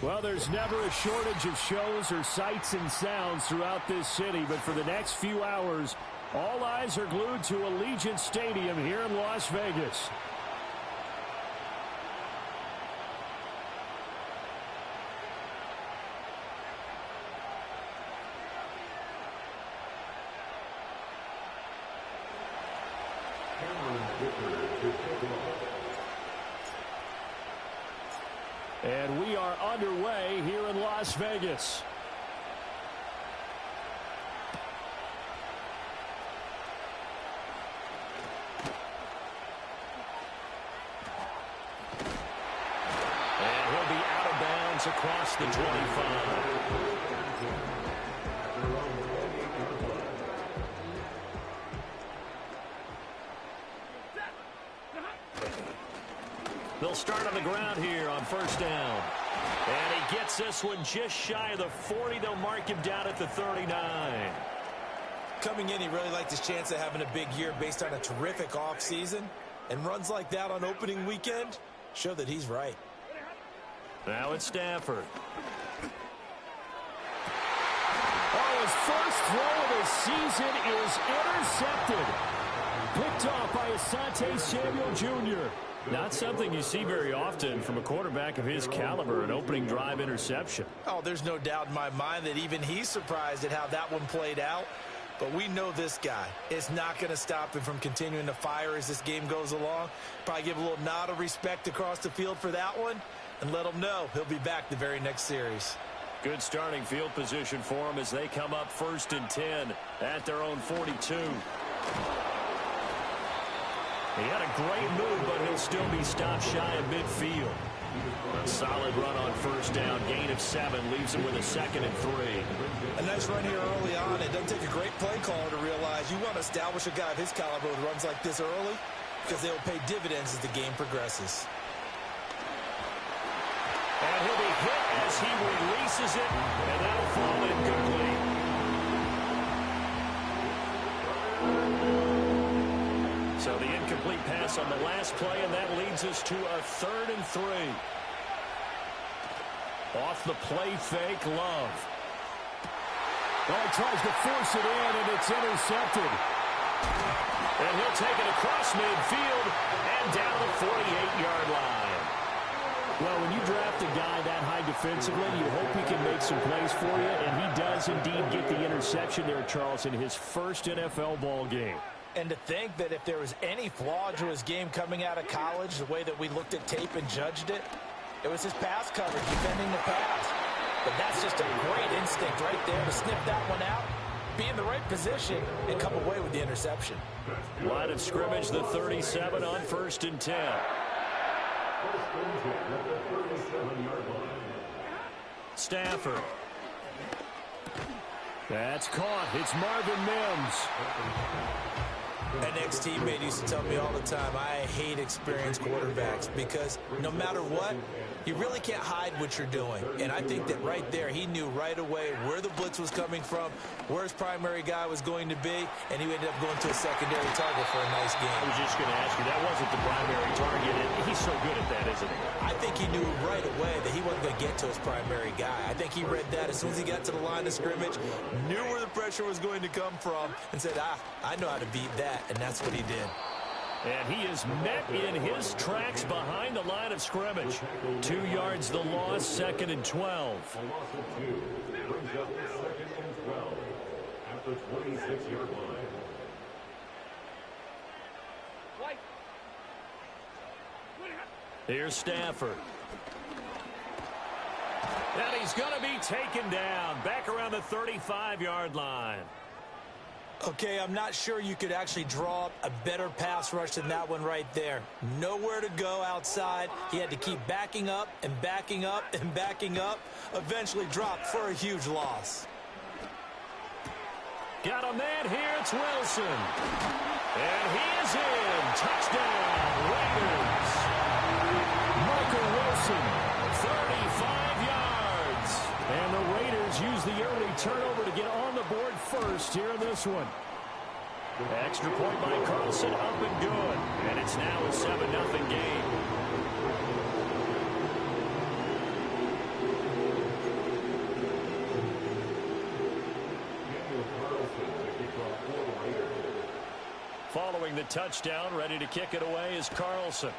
Well, there's never a shortage of shows or sights and sounds throughout this city, but for the next few hours, all eyes are glued to Allegiant Stadium here in Las Vegas. And we are underway here in Las Vegas. And he'll be out of bounds across the 25. They'll start on the ground here on first down. And he gets this one just shy of the 40. They'll mark him down at the 39. Coming in, he really liked his chance of having a big year based on a terrific offseason. And runs like that on opening weekend show that he's right. Now it's Stafford. Oh, his first throw of the season is intercepted. Picked off by Asante Samuel Jr. Not something you see very often from a quarterback of his caliber, an opening drive interception. Oh, there's no doubt in my mind that even he's surprised at how that one played out. But we know this guy is not going to stop him from continuing to fire as this game goes along. Probably give a little nod of respect across the field for that one and let him know he'll be back the very next series. Good starting field position for him as they come up 1st and 10 at their own 42. He had a great move, but he'll still be stopped shy of midfield. A solid run on first down. Gain of 7 leaves him with a 2nd and 3. A nice run here early on. It doesn't take a great play caller to realize you want to establish a guy of his caliber with runs like this early because they will pay dividends as the game progresses. And he'll be hit as he releases it, and that'll fall incomplete. So the incomplete pass on the last play, and that leads us to a 3rd and 3. Off the play fake, Love. Oh, he tries to force it in, and it's intercepted. And he'll take it across midfield and down the 48-yard line. Well, when you draft a guy that high defensively, you hope he can make some plays for you, and he does indeed get the interception there, Charles, in his first NFL ball game. And to think that if there was any flaw to his game coming out of college, the way that we looked at tape and judged it, it was his pass coverage, defending the pass. But that's just a great instinct right there to sniff that one out, be in the right position, and come away with the interception. Line of scrimmage, the 37 on 1st and 10. Stafford. That's caught. It's Marvin Mims. An ex-teammate used to tell me all the time, I hate experienced quarterbacks because no matter what, you really can't hide what you're doing. And I think that right there, he knew right away where the blitz was coming from, where his primary guy was going to be, and he ended up going to a secondary target for a nice game. I was just going to ask you, that wasn't the primary target, and he's so good at that, isn't he? I think he knew right away that he wasn't going to get to his primary guy. I think he read that as soon as he got to the line of scrimmage, knew where the pressure was going to come from, and said, I know how to beat that, and that's what he did. And he is met in his tracks behind the line of scrimmage. 2 yards the loss, 2nd and 12. Brings up 2nd and 12 at the 26-yard line. Here's Stafford. And he's going to be taken down back around the 35-yard line. Okay, I'm not sure you could actually draw up a better pass rush than that one right there. Nowhere to go outside. He had to keep backing up and backing up and backing up. Eventually dropped for a huge loss. Got a man here. It's Wilson. And he is in. Touchdown, Raiders. Michael Wilson, 35 yards. And the Raiders use the early turnover to get on the board first here in this one. Extra point by Carlson, up and good. And it's now a 7-0 game. the touchdown. Ready to kick it away is Carlson.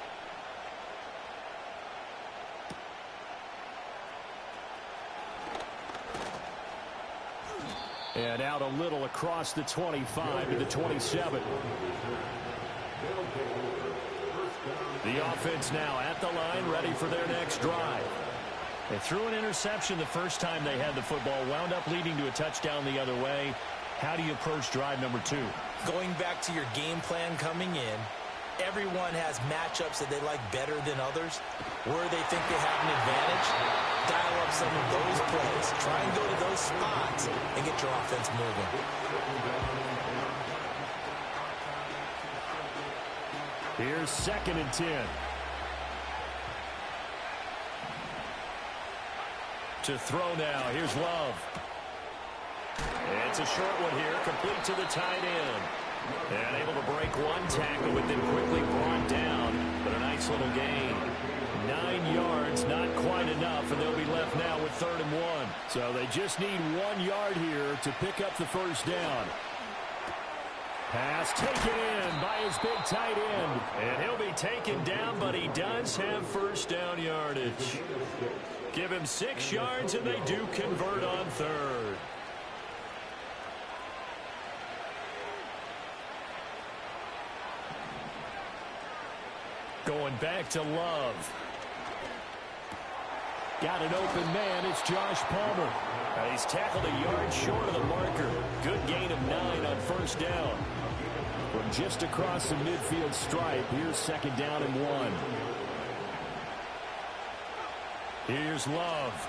And out a little across the 25 to the 27. The offense now at the line, ready for their next drive. They threw an interception the first time they had the football, wound up leading to a touchdown the other way. How do you approach drive number 2? Going back to your game plan coming in, everyone has matchups that they like better than others. Where they think they have an advantage, dial up some of those plays. Try and go to those spots and get your offense moving. Here's 2nd and 10. To throw now. Here's Love. It's a short one here, complete to the tight end. And able to break one tackle, but then quickly brought down. But a nice little gain. 9 yards, not quite enough, and they'll be left now with 3rd and 1. So they just need 1 yard here to pick up the first down. Pass taken in by his big tight end. And he'll be taken down, but he does have first down yardage. Give him 6 yards, and they do convert on 3rd. Going back to Love. Got an open man. It's Josh Palmer. He's tackled a yard short of the marker. Good gain of 9 on first down. From just across the midfield stripe, here's 2nd down and 1. Here's Love.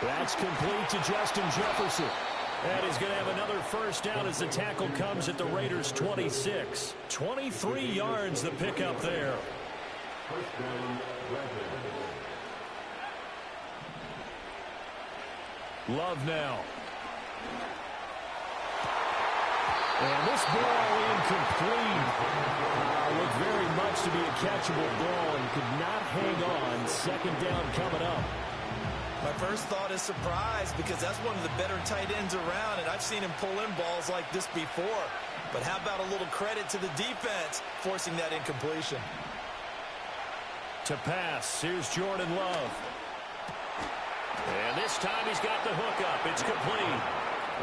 That's complete to Justin Jefferson. And he's going to have another first down as the tackle comes at the Raiders' 26. 23 yards the pickup there. Love now. And this ball incomplete. Looked very much to be a catchable ball and could not hang on. 2nd down coming up. My first thought is surprise because that's one of the better tight ends around, and I've seen him pull in balls like this before. But how about a little credit to the defense forcing that incompletion? To pass, here's Jordan Love. And this time he's got the hook up. It's complete.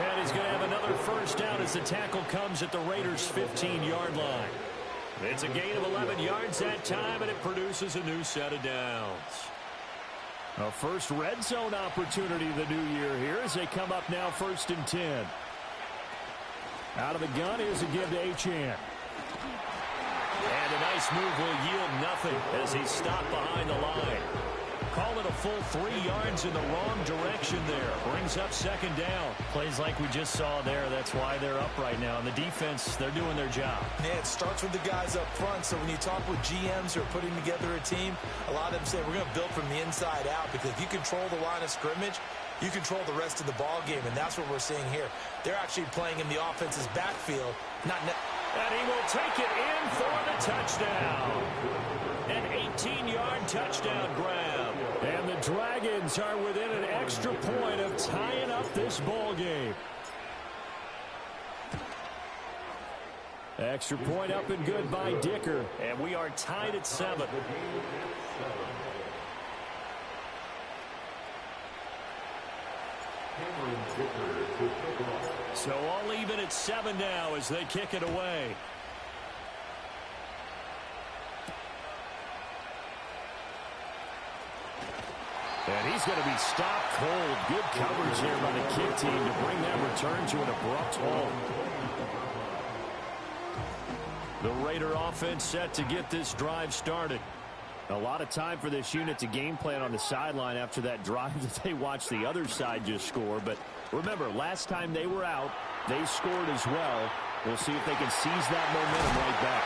And he's going to have another first down as the tackle comes at the Raiders' 15-yard line. It's a gain of 11 yards that time, and it produces a new set of downs. A first red zone opportunity the new year here as they come up now 1st and 10. Out of the gun, here's a give to Achane. And a nice move will yield nothing as he's stopped behind the line. Call it a full 3 yards in the wrong direction there. Brings up 2nd down. Plays like we just saw there. That's why they're up right now. And the defense, they're doing their job. Yeah, it starts with the guys up front. So when you talk with GMs who are putting together a team, a lot of them say we're going to build from the inside out because if you control the line of scrimmage, you control the rest of the ball game. And that's what we're seeing here. They're actually playing in the offense's backfield. And he will take it in for the touchdown. An 18-yard touchdown grab. And the Dragons are within an extra point of tying up this ball game. Extra point up and good by Dicker. And we are tied at 7. So all even at 7 now as they kick it away. And he's going to be stopped cold. Good coverage here by the kick team to bring that return to an abrupt halt. The Raider offense set to get this drive started. A lot of time for this unit to game plan on the sideline after that drive that they watched the other side just score. But remember, last time they were out, they scored as well. We'll see if they can seize that momentum right back.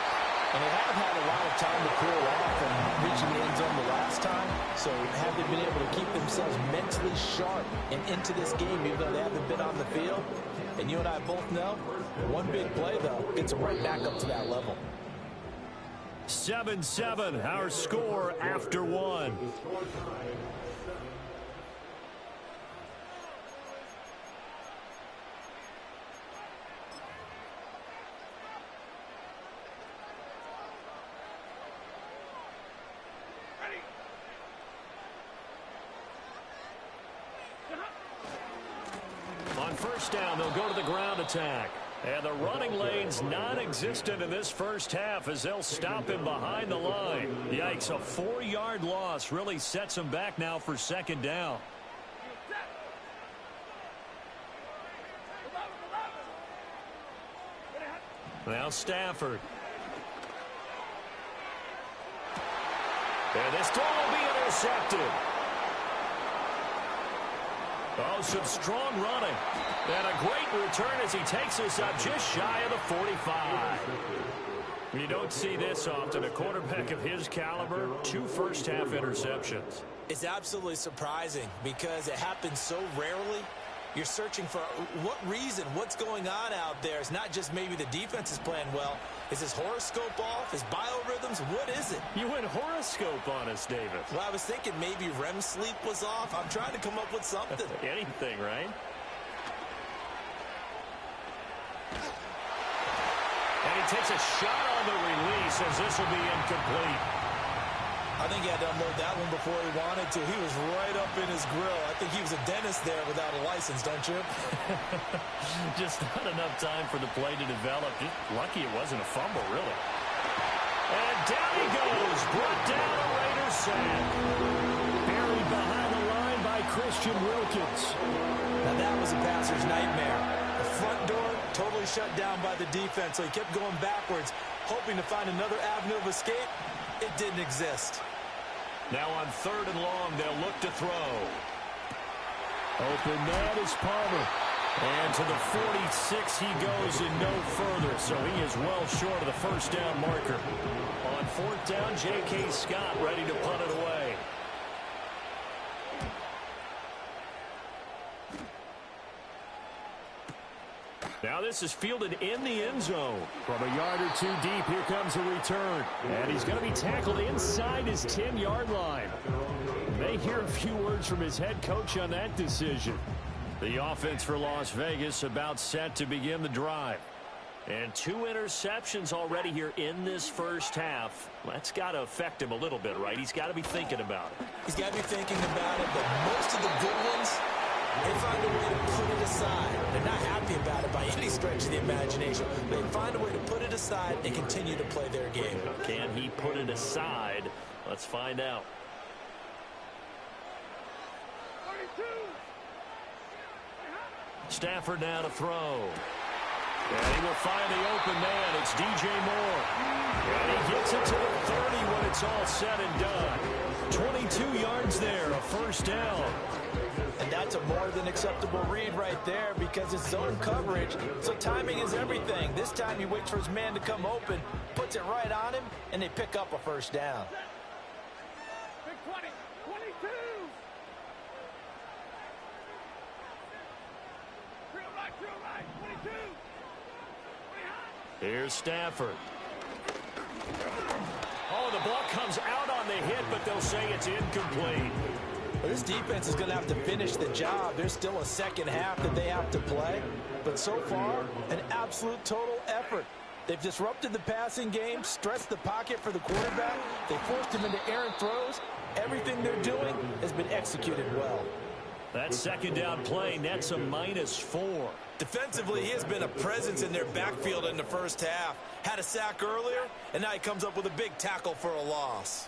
And they haven't had a lot of time to cool off from reaching the end zone the last time. So have they been able to keep themselves mentally sharp and into this game, even though they haven't been on the field? And you and I both know, one big play, though, gets them right back up to that level. 7-7, our score after 1. first down. They'll go to the ground attack. And the running lane's non-existent in this first half as they'll stop him behind the line. Yikes, a 4-yard loss really sets him back now for second down. Now Stafford. And this ball will be intercepted. Oh, some strong running. And a great return as he takes us up just shy of the 45. You don't see this often. A quarterback of his caliber, 2 first-half interceptions. It's absolutely surprising because it happens so rarely. You're searching for what reason, what's going on out there. It's not just maybe the defense is playing well. Is his horoscope off? His biorhythms? What is it? You went horoscope on us, David. Well, I was thinking maybe REM sleep was off. I'm trying to come up with something. Anything, right? And he takes a shot on the release as this will be incomplete. I think he had to unload that one before he wanted to. He was right up in his grill. I think he was a dentist there without a license, don't you? Just not enough time for the play to develop. Just lucky it wasn't a fumble, really. And down he goes. Brought down a Raiders sack. Buried behind the line by Christian Wilkins. Now that was a passer's nightmare. The front door totally shut down by the defense, so he kept going backwards, hoping to find another avenue of escape. It didn't exist. Now on 3rd and long, they'll look to throw. Open man is Palmer. And to the 46 he goes and no further. So he is well short of the first down marker. On 4th down, J.K. Scott ready to punt it away. Now this is fielded in the end zone. From a yard or 2 deep, here comes a return. And he's going to be tackled inside his 10-yard line. May hear a few words from his head coach on that decision. The offense for Las Vegas about set to begin the drive. And 2 interceptions already here in this first half. That's got to affect him a little bit, right? He's got to be thinking about it. He's got to be thinking about it, but most of the good ones, they find a way to put it aside. They're not happy about it by any stretch of the imagination. They find a way to put it aside and continue to play their game. Can he put it aside? Let's find out. Stafford now to throw. And he will find the open man. It's DJ Moore. And he gets it to the 30 when it's all said and done. 22 yards there, a first down. And that's a more than acceptable read right there because it's zone coverage, so timing is everything. This time he waits for his man to come open, puts it right on him, and they pick up a first down. Big 20, 22. Drill right, 22. Here's Stafford. Oh, the ball comes out on the hit, but they'll say it's incomplete. Well, this defense is going to have to finish the job. There's still a second half that they have to play. But so far, an absolute total effort. They've disrupted the passing game, stressed the pocket for the quarterback. They forced him into errant throws. Everything they're doing has been executed well. That second down play nets a -4. Defensively, he has been a presence in their backfield in the first half. Had a sack earlier, and now he comes up with a big tackle for a loss.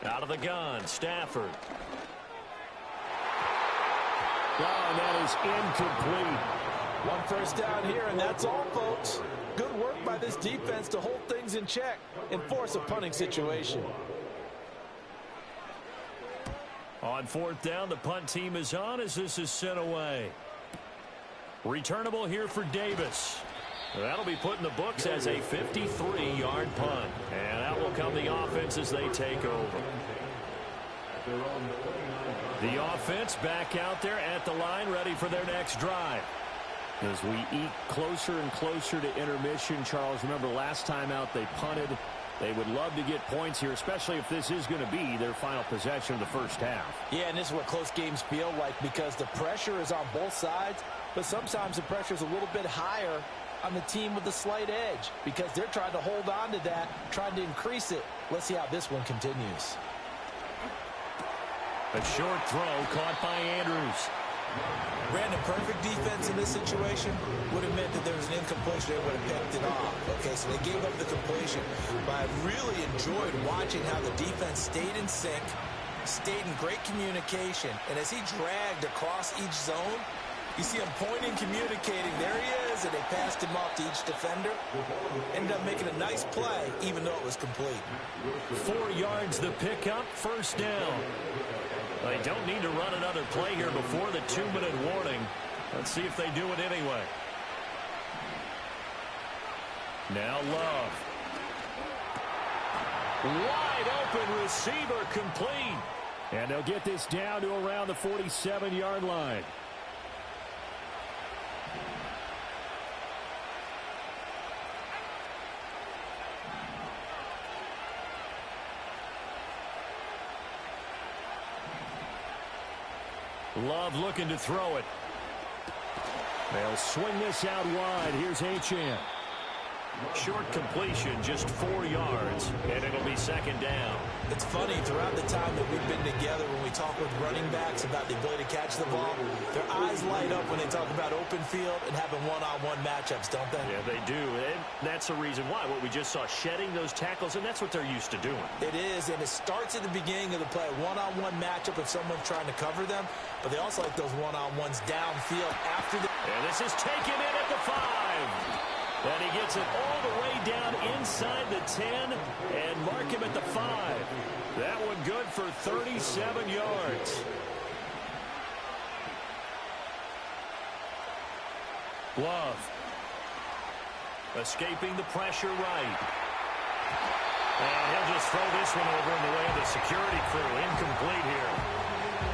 Out of the gun, Stafford. Oh, and that is incomplete. 1 first down here, and that's all, folks. Good work by this defense to hold things in check and force a punting situation. On 4th down, the punt team is on as this is sent away. Returnable here for Davis. That'll be put in the books as a 53-yard punt. And that will come the offense as they take over. The offense back out there at the line, ready for their next drive. As we eke closer and closer to intermission, Charles, remember last time out they punted. They would love to get points here, especially if this is going to be their final possession of the first half. Yeah, and this is what close games feel like because the pressure is on both sides, but sometimes the pressure is a little bit higher on the team with the slight edge because they're trying to hold on to that, trying to increase it. Let's see how this one continues. A short throw caught by Andrews. Brandon, perfect defense in this situation would have meant that there was an incompletion. They would have picked it off. Okay, so they gave up the completion. But I really enjoyed watching how the defense stayed in sync, stayed in great communication. And as he dragged across each zone, you see him pointing, communicating. There he is, and they passed him off to each defender. Ended up making a nice play, even though it was complete. 4 yards the pickup, first down. They don't need to run another play here before the 2-minute warning. Let's see if they do it anyway. Now Love. Wide open receiver complete. And they'll get this down to around the 47-yard line. Love looking to throw it. They'll swing this out wide. Here's Achane. Short completion, just 4 yards, and it'll be second down. It's funny, throughout the time that we've been together, when we talk with running backs about the ability to catch the ball, their eyes light up when they talk about open field and having one-on-one matchups, don't they? Yeah, they do, and that's the reason why. What we just saw, shedding those tackles, and that's what they're used to doing. It is, and it starts at the beginning of the play, one-on-one matchup if someone's trying to cover them, but they also like those one-on-ones downfield after the... And this is taken in at the 5. And he gets it all the way down inside the 10 and mark him at the 5. That one good for 37 yards. Love. Escaping the pressure right. And he'll just throw this one over in the way of the security crew. Incomplete here.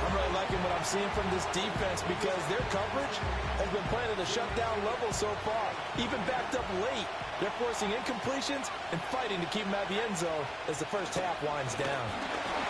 I'm really liking what I'm seeing from this defense because their coverage has been playing at a shutdown level so far. Even backed up late, they're forcing incompletions and fighting to keep them at the end zone as the first half winds down.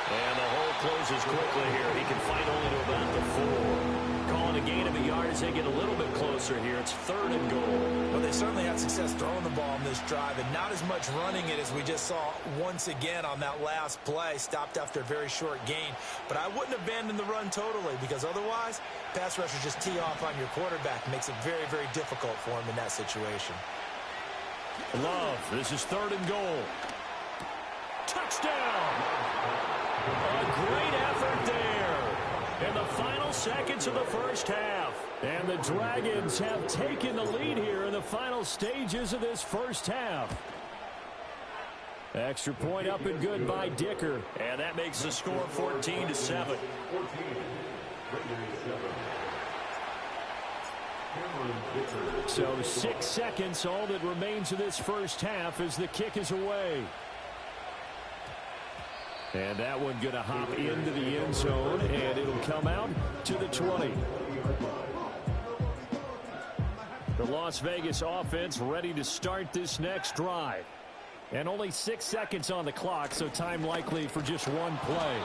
And the hole closes quickly here. He can fight only to about the 4. Calling a gain of a yard as they get a little bit closer here. It's 3rd and goal. Well, they certainly had success throwing the ball on this drive and not as much running it as we just saw once again on that last play. Stopped after a very short gain. But I wouldn't abandon the run totally because otherwise, pass rushers just tee off on your quarterback. It makes it very, very difficult for him in that situation. Love, this is 3rd and goal. Touchdown! A great effort there in the final seconds of the first half. And the Dragons have taken the lead here in the final stages of this first half. Extra point up and good by Dicker. And that makes the score 14-7. So 6 seconds, all that remains of this first half as the kick is away. And that one going to hop into the end zone, and it'll come out to the 20. The Las Vegas offense ready to start this next drive. And only 6 seconds on the clock, so time likely for just one play.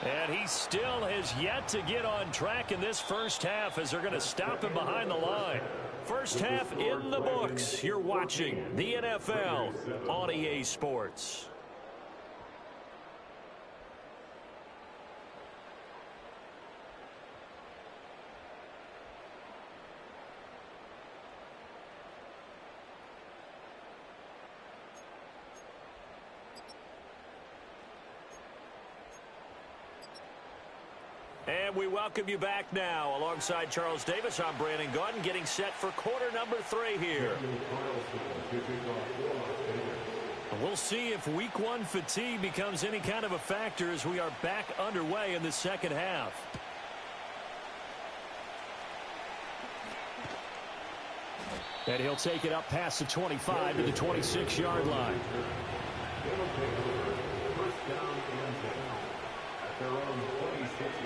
And he still has yet to get on track in this first half as they're going to stop him behind the line. First half in the books. You're watching the NFL on EA Sports. And we welcome you back now. Alongside Charles Davis, I'm Brandon Gaudin, getting set for quarter number 3 here. We'll see if week 1 fatigue becomes any kind of a factor as we are back underway in the second half. And he'll take it up past the 25 to the 26-yard line.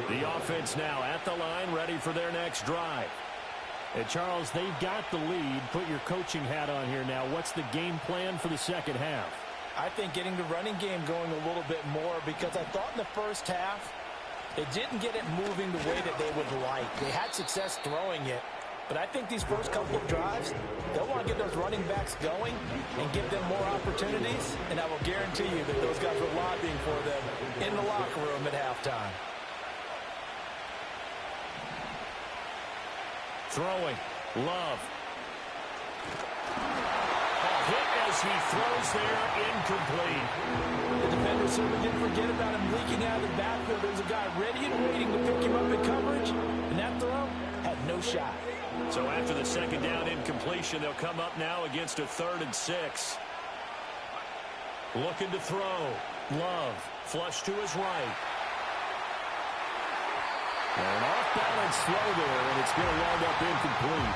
The offense now at the line, ready for their next drive. And Charles, they've got the lead. Put your coaching hat on here now. What's the game plan for the second half? I think getting the running game going a little bit more because I thought in the first half they didn't get it moving the way that they would like. They had success throwing it, But I think these first couple of drives, they'll want to get those running backs going and give them more opportunities. And I will guarantee you that those guys were lobbying for them in the locker room at halftime. Throwing. Love. Hit as he throws there, incomplete. The defender certainly didn't forget about him leaking out of the backfield. There's a guy ready and waiting to pick him up in coverage, and that throw had no shot. So after the second down incompletion, they'll come up now against a 3rd and 6. Looking to throw. Love. Flush to his right. An off-balance throw there, and it's going to wind up incomplete.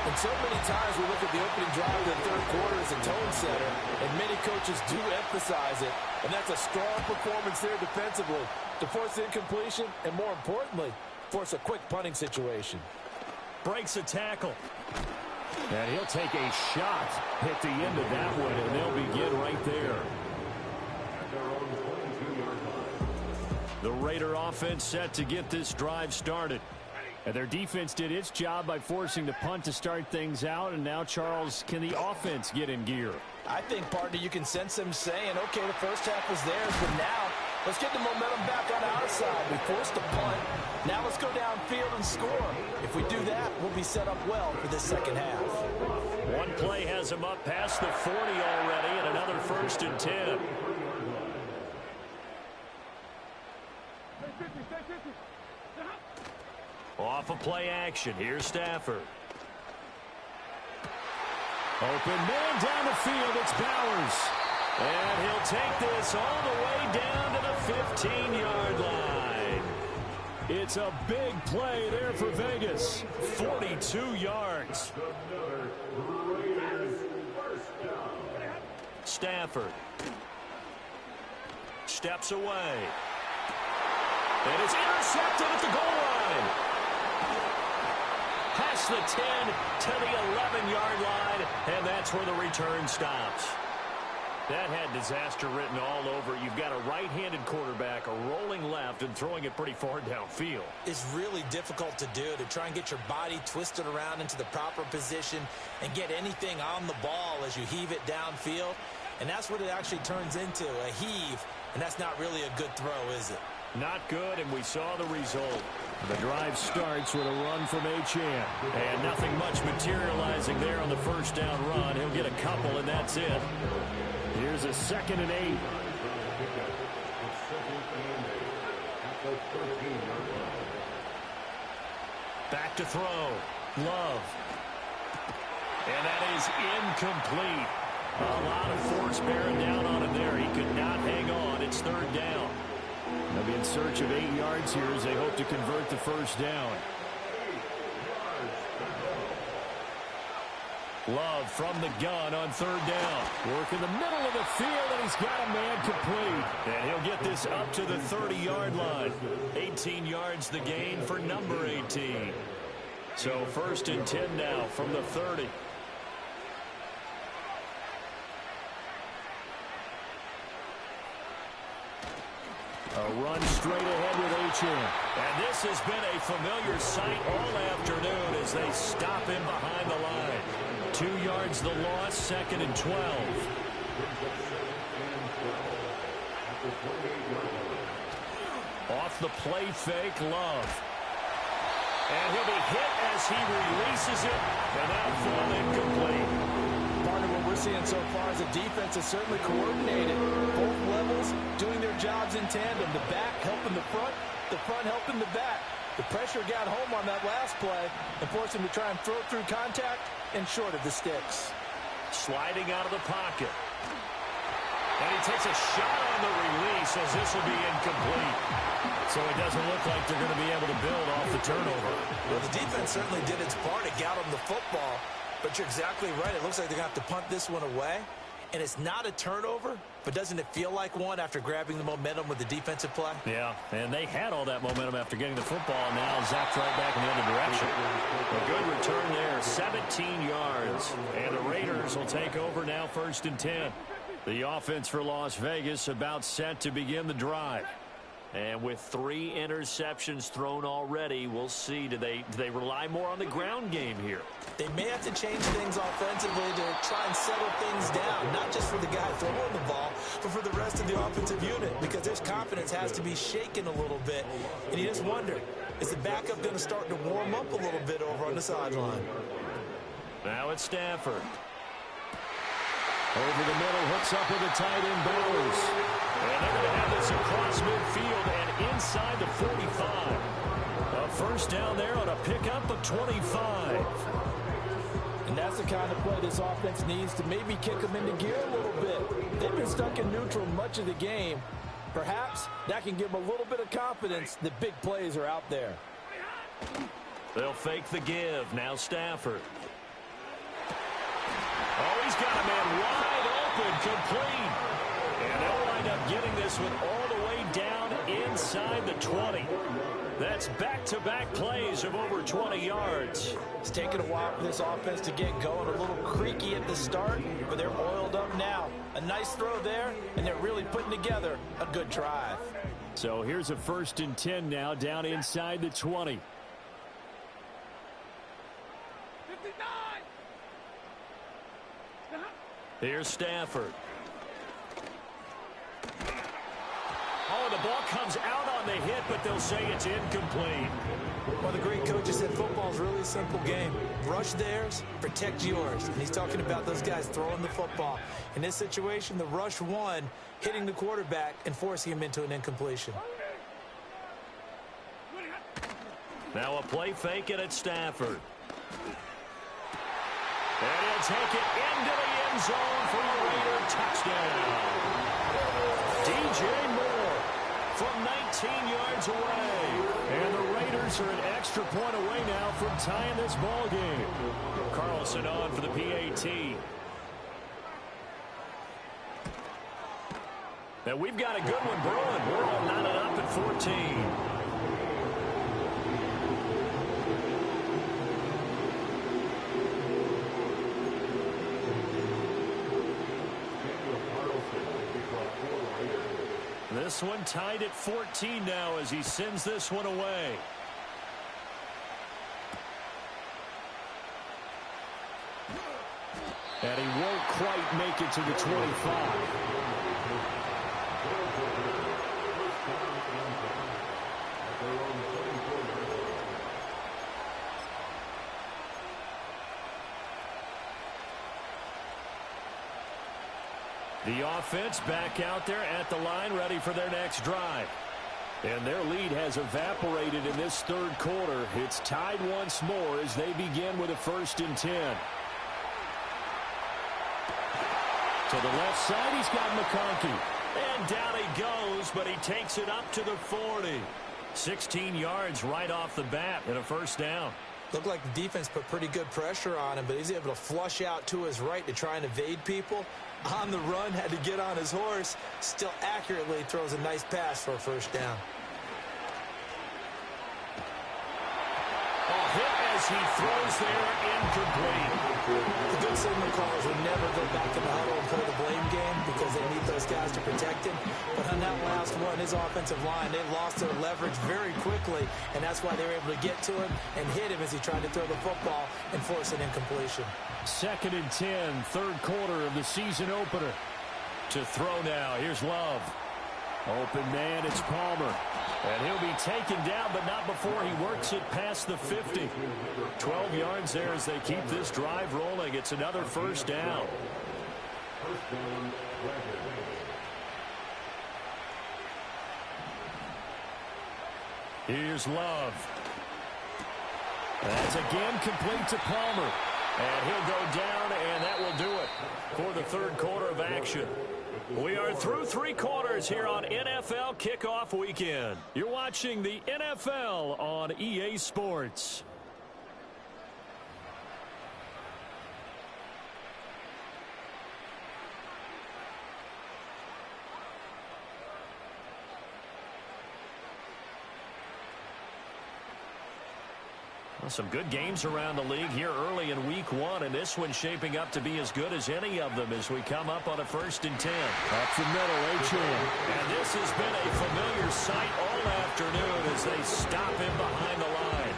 And so many times we look at the opening drive of the third quarter as a tone setter, and many coaches do emphasize it. And that's a strong performance there defensively to force incompletion and, more importantly, force a quick punting situation. Breaks a tackle. And he'll take a shot at the end of that one, and they'll begin right there. The Raider offense set to get this drive started. And their defense did its job by forcing the punt to start things out. And now, Charles, can the offense get in gear? I think, partner, you can sense them saying, okay, the first half was theirs, but now let's get the momentum back on our side. We forced the punt. Now let's go downfield and score. If we do that, we'll be set up well for this second half. One play has him up past the 40 already, and another 1st and 10. Off a play action. Here's Stafford. Open man down the field. It's Bowers. And he'll take this all the way down to the 15-yard line. It's a big play there for Vegas. 42 yards. Stafford. Steps away. And it's intercepted at the goal line. Past the 10 to the 11-yard line, and that's where the return stops. That had disaster written all over it. You've got a right-handed quarterback, a rolling left, and throwing it pretty far downfield. It's really difficult to do, to try and get your body twisted around into the proper position and get anything on the ball as you heave it downfield. And that's what it actually turns into, a heave. And that's not really a good throw, is it? Not good, and we saw the result. The drive starts with a run from Achane. And nothing much materializing there on the first down run. He'll get a couple, and that's it. Here's a 2nd and 8. Back to throw. Love. And that is incomplete. A lot of force bearing down on him there. He could not hang on. It's 3rd down. They'll be in search of 8 yards here as they hope to convert the first down. Love from the gun on 3rd down. Work in the middle of the field, and he's got a man complete. And he'll get this up to the 30-yard line. 18 yards the gain for number 18. So 1st and 10 now from the 30. A run straight ahead with Achane. And this has been a familiar sight all afternoon as they stop him behind the line. 2 yards the loss, 2nd and 12. Off the play fake, Love. And he'll be hit as he releases it, and that'll fall incomplete. Part of what we're seeing so far is the defense is certainly coordinated. Both levels doing their jobs in tandem. The back helping the front helping the back. The pressure got home on that last play and forced him to try and throw through contact and short of the sticks. Sliding out of the pocket. And he takes a shot on the release as this will be incomplete. So it doesn't look like they're going to be able to build off the turnover. Well, the defense certainly did its part. It got them the football. But you're exactly right. It looks like they're going to have to punt this one away. And it's not a turnover, but doesn't it feel like one after grabbing the momentum with the defensive play? Yeah, and they had all that momentum after getting the football, and now zapped right back in the other direction. A good return there, 17 yards. And the Raiders will take over now 1st and 10. The offense for Las Vegas about set to begin the drive. And with 3 interceptions thrown already, we'll see. Do they rely more on the ground game here? They may have to change things offensively to try and settle things down, not just for the guy throwing the ball, but for the rest of the offensive unit, because their confidence has to be shaken a little bit. And you just wonder, is the backup going to start to warm up a little bit over on the sideline? Now it's Stafford. Over the middle, hooks up with the tight end, Bowers. And they're going to have this across midfield and inside the 45. A first down there on a pickup of 25. And that's the kind of play this offense needs to maybe kick them into gear a little bit. They've been stuck in neutral much of the game. Perhaps that can give them a little bit of confidence that big plays are out there. They'll fake the give. Now Stafford. Oh, he's got a man wide open, complete. And they'll wind up getting this one all the way down inside the 20. That's back-to-back plays of over 20 yards. It's taken a while for this offense to get going. A little creaky at the start, but they're oiled up now. A nice throw there, and they're really putting together a good drive. So here's a 1st and 10 now, down inside the 20. 59. Here's Stafford. Oh, the ball comes out on the hit, but they'll say it's incomplete. Well, the great coach has said football is really a simple game. Rush theirs, protect yours. And he's talking about those guys throwing the football. In this situation, the rush one, hitting the quarterback and forcing him into an incompletion. Now a play fake it at Stafford. And he'll take it into the end zone for a Raider touchdown. DJ Moore from 19 yards away. And the Raiders are an extra point away now from tying this ball game. Carlson on for the PAT. Now we've got a good one brewing. We're all knotted up at 14. This one tied at 14 now as he sends this one away. And he won't quite make it to the 25. The offense back out there at the line, ready for their next drive. And their lead has evaporated in this 3rd quarter. It's tied once more as they begin with a 1st and 10. To the left side, he's got McConkey. And down he goes, but he takes it up to the 40. 16 yards right off the bat and a 1st down. Looked like the defense put pretty good pressure on him, but he's able to flush out to his right to try and evade people. On the run, had to get on his horse. Still accurately throws a nice pass for a 1st down. A hit as he throws there, incomplete. The good signal callers would never go back in the huddle and play the blame game because they need those guys to protect him. But on that last one, his offensive line, they lost their leverage very quickly, and that's why they were able to get to him and hit him as he tried to throw the football and force an incompletion. 2nd and 10, 3rd quarter of the season opener. To throw now, here's Love. Open man, it's Palmer. And he'll be taken down, but not before he works it past the 50. 12 yards there as they keep this drive rolling. It's another 1st down. Here's Love. That's again complete to Palmer. And he'll go down, and that will do it for the 3rd quarter of action. We are through 3 quarters here on NFL Kickoff Weekend. You're watching the NFL on EA Sports. Well, some good games around the league here early in week one, and this one shaping up to be as good as any of them as we come up on a 1st and 10. Up the middle, Achane. And this has been a familiar sight all afternoon as they stop him behind the line.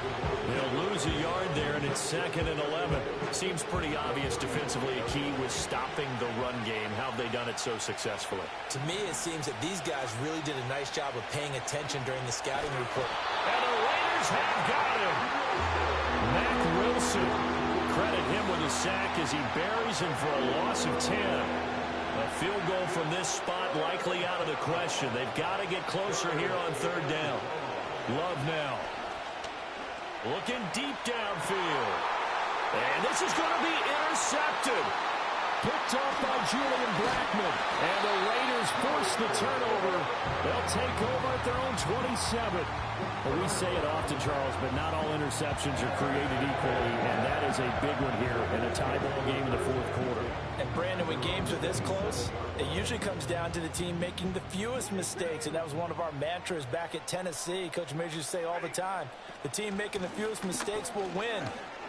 They'll lose a yard there, and it's 2nd and 11. Seems pretty obvious defensively a key was stopping the run game. How have they done it so successfully? To me, it seems that these guys really did a nice job of paying attention during the scouting report. And the Raiders have got him. Mack Wilson. Credit him with a sack as he buries him for a loss of 10. A field goal from this spot likely out of the question. They've got to get closer here on 3rd down. Love now. Looking deep downfield. And this is going to be intercepted. Picked off by Julian Blackmon. And the Raiders force the turnover. They'll take over at their own 27. Well, we say it often, Charles, but not all interceptions are created equally, and that is a big one here in a tie ball game in the 4th quarter. And, Brandon, when games are this close, it usually comes down to the team making the fewest mistakes, and that was one of our mantras back at Tennessee. Coach Mears used to say all the time, the team making the fewest mistakes will win.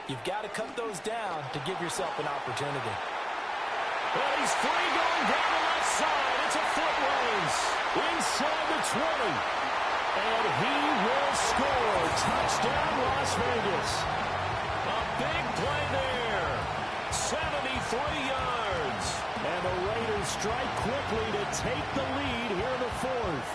You've got to cut those down to give yourself an opportunity. Well, he's free going down the left side. It's a foot race inside the 20. And he will score. Touchdown, Las Vegas. A big play there. 73 yards. And the Raiders strike quickly to take the lead here in the 4th.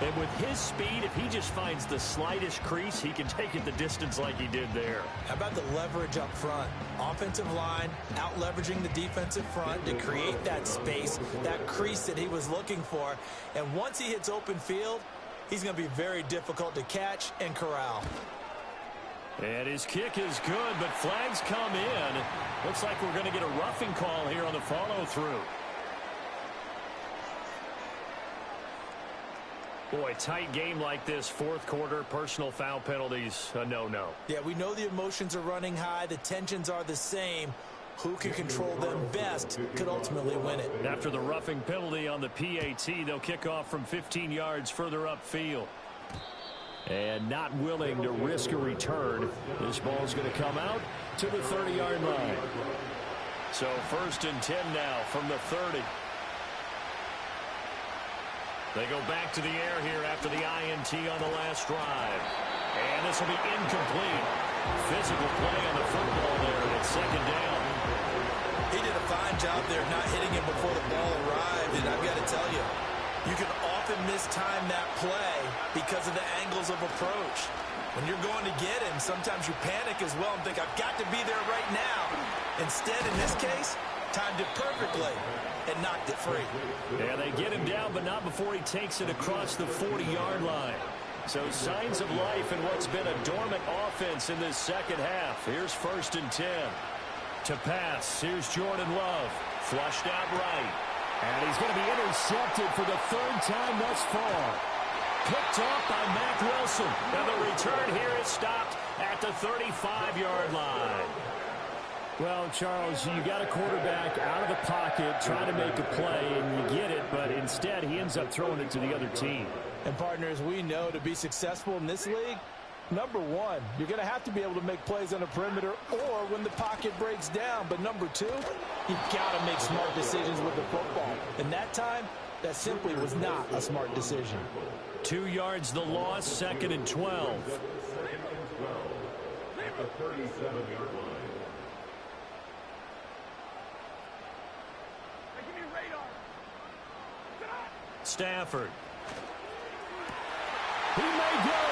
And with his speed, if he just finds the slightest crease, he can take it the distance like he did there. How about the leverage up front? Offensive line out-leveraging the defensive front to create that space, that crease that he was looking for. And once he hits open field, he's going to be very difficult to catch and corral. And his kick is good, but flags come in. Looks like we're going to get a roughing call here on the follow-through. Boy, tight game like this, 4th quarter, personal foul penalties, a no-no. Yeah, we know the emotions are running high. The tensions are the same. Who can control them best could ultimately win it. After the roughing penalty on the PAT, they'll kick off from 15 yards further upfield. And not willing to risk a return. This ball's going to come out to the 30-yard line. So 1st and 10 now from the 30. They go back to the air here after the INT on the last drive. And this will be incomplete. Physical play on the football there, and it's 2nd down. He did a fine job there not hitting him before the ball arrived, and I've got to tell you, you can often mistime that play because of the angles of approach. When you're going to get him, sometimes you panic as well and think, I've got to be there right now. Instead, in this case, timed it perfectly and knocked it free. Yeah, they get him down, but not before he takes it across the 40-yard line. So signs of life in what's been a dormant offense in this 2nd half. Here's 1st and 10. To pass, here's Jordan Love. Flushed out right. And he's going to be intercepted for the 3rd time thus far. Picked off by Mack Wilson. And the return here is stopped at the 35-yard line. Well, Charles, you got a quarterback out of the pocket trying to make a play, and you get it, but instead he ends up throwing it to the other team. And, partners, we know to be successful in this league, number one, you're going to have to be able to make plays on the perimeter or when the pocket breaks down. But number two, you've got to make smart decisions with the football. And that time, that simply was not a smart decision. 2 yards the loss, 2nd and 12. 2nd and 12 at the 37-yard line. Stafford. He may go.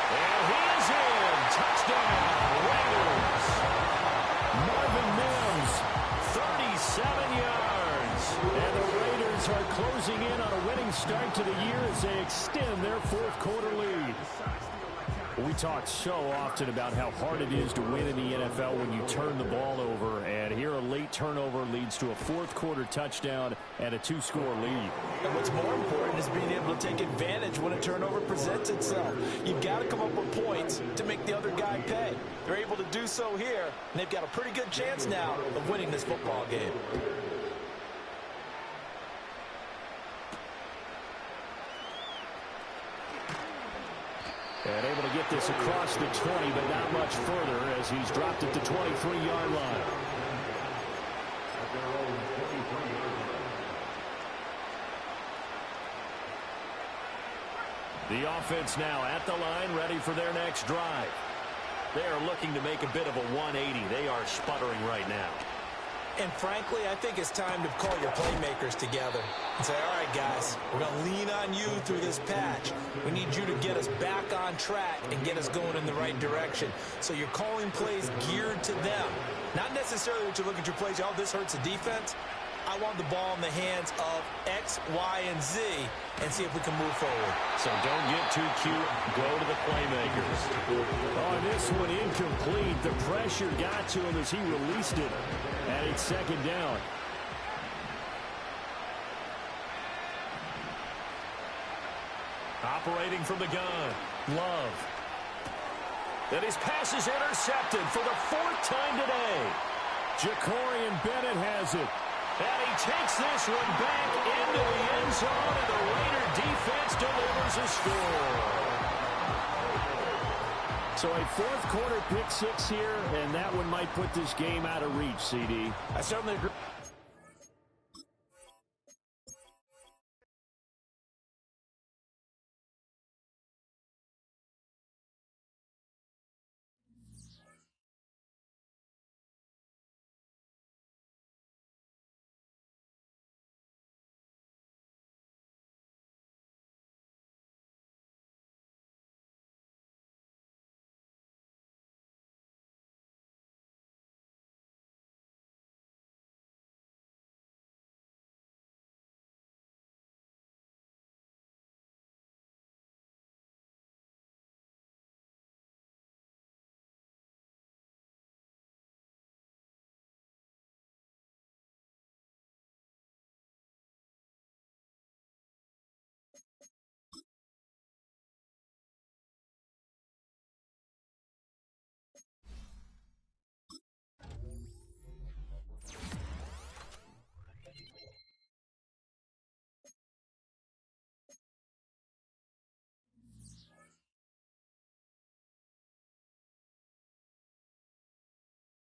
And he is in. Touchdown, Raiders. Marvin Mims, 37 yards. And the Raiders are closing in on a winning start to the year as they extend their 4th quarter lead. We talk so often about how hard it is to win in the NFL when you turn the ball over, and here a late turnover leads to a 4th quarter touchdown and a 2-score lead. And what's more important is being able to take advantage when a turnover presents itself. You've got to come up with points to make the other guy pay. They're able to do so here, and they've got a pretty good chance now of winning this football game. And able to get this across the 20, but not much further as he's dropped it to 23-yard line. The offense now at the line, ready for their next drive. They are looking to make a bit of a 180. They are sputtering right now. And frankly, I think it's time to call your playmakers together and say, all right, guys, we're going to lean on you through this patch. We need you to get us back on track and get us going in the right direction. So you're calling plays geared to them. Not necessarily that you look at your plays, oh, this hurts the defense. I want the ball in the hands of X, Y, and Z and see if we can move forward. So don't get too cute. Go to the playmakers. Oh, this one incomplete. The pressure got to him as he released it. And it's second down. Operating from the gun. Love. And his pass is intercepted for the 4th time today. Jacorian Bennett has it. And he takes this one back into the end zone, and the Raider defense delivers a score. So a 4th quarter pick 6 here, and that one might put this game out of reach, CD. I certainly agree.